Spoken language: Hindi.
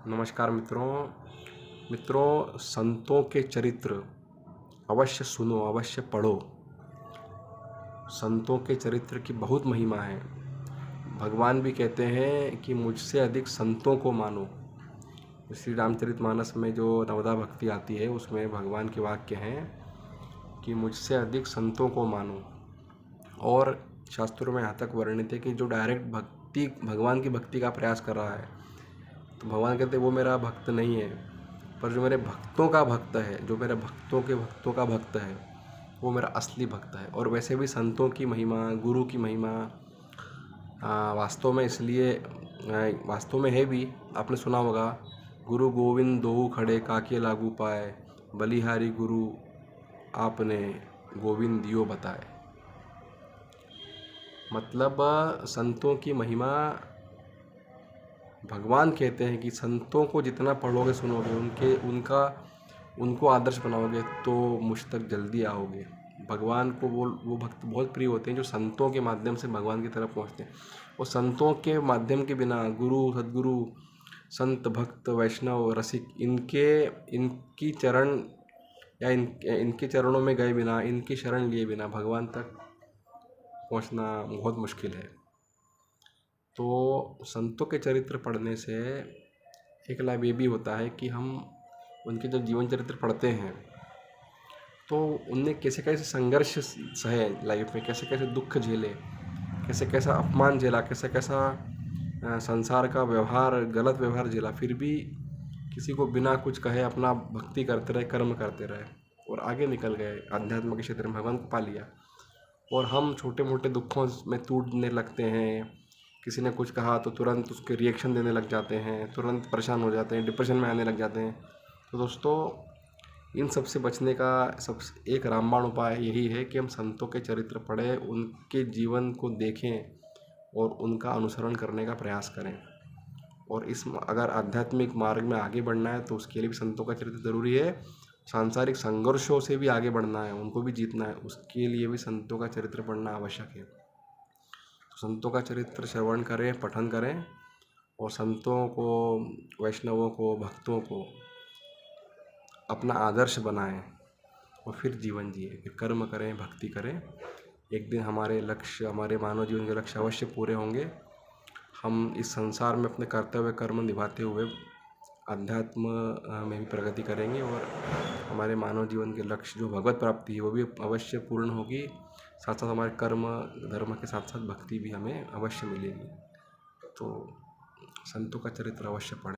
नमस्कार मित्रों संतों के चरित्र अवश्य सुनो, अवश्य पढ़ो। संतों के चरित्र की बहुत महिमा है। भगवान भी कहते हैं कि मुझसे अधिक संतों को मानो। श्री रामचरितमानस में जो नवदा भक्ति आती है उसमें भगवान के वाक्य हैं कि मुझसे अधिक संतों को मानो। और शास्त्रों में यहाँ तक वर्णित है कि जो डायरेक्ट भगवान की भक्ति का प्रयास कर रहा है तो भगवान कहते वो मेरा भक्त नहीं है, पर जो मेरे भक्तों का भक्त है, जो मेरे भक्तों का भक्त है, वो मेरा असली भक्त है। और वैसे भी संतों की महिमा, गुरु की महिमा वास्तव में है भी। आपने सुना होगा, गुरु गोविंद दोऊ खड़े काके लागू पाए, बलिहारी गुरु आपने गोविंद दियो बताए। मतलब संतों की महिमा, भगवान कहते हैं कि संतों को जितना पढ़ोगे, सुनोगे, उनको आदर्श बनाओगे तो मुझ तक जल्दी आओगे। भगवान को वो भक्त बहुत प्रिय होते हैं जो संतों के माध्यम से भगवान की तरफ पहुंचते हैं। और संतों के माध्यम के बिना गुरु, सद्गुरु, संत, भक्त, वैष्णव, रसिक इनकी चरण या इनके चरणों में गए बिना, इनकी शरण लिए बिना भगवान तक पहुंचना बहुत मुश्किल है। तो संतों के चरित्र पढ़ने से एक लाभ ये भी होता है कि हम उनके जब जीवन चरित्र पढ़ते हैं तो उनने कैसे कैसे संघर्ष सहे लाइफ में, कैसे कैसे दुख झेले, कैसे कैसा अपमान झेला, कैसे कैसा संसार का व्यवहार, गलत व्यवहार झेला, फिर भी किसी को बिना कुछ कहे अपना भक्ति करते रहे, कर्म करते रहे और आगे निकल गए। आध्यात्म के क्षेत्र में भगवान को पा लिया। और हम छोटे मोटे दुखों में टूटने लगते हैं। किसी ने कुछ कहा तो तुरंत उसके रिएक्शन देने लग जाते हैं, तुरंत परेशान हो जाते हैं, डिप्रेशन में आने लग जाते हैं। तो दोस्तों, इन सब से बचने का सबसे एक रामबाण उपाय यही है कि हम संतों के चरित्र पढ़ें, उनके जीवन को देखें और उनका अनुसरण करने का प्रयास करें। और अगर आध्यात्मिक मार्ग में आगे बढ़ना है तो उसके लिए भी संतों का चरित्र ज़रूरी है। सांसारिक संघर्षों से भी आगे बढ़ना है, उनको भी जीतना है, उसके लिए भी संतों का चरित्र पढ़ना आवश्यक है। तो संतों का चरित्र श्रवण करें, पठन करें और संतों को, वैष्णवों को, भक्तों को अपना आदर्श बनाएं और फिर जीवन जिए, फिर कर्म करें, भक्ति करें। एक दिन हमारे मानव जीवन के लक्ष्य अवश्य पूरे होंगे। हम इस संसार में अपने कर्तव्य कर्म निभाते हुए अध्यात्म में भी प्रगति करेंगे और हमारे मानव जीवन के लक्ष्य जो भगवत प्राप्ति है वो भी अवश्य पूर्ण होगी। साथ साथ हमारे कर्म धर्म के साथ साथ भक्ति भी हमें अवश्य मिलेगी। तो संतों का चरित्र अवश्य पढ़ें।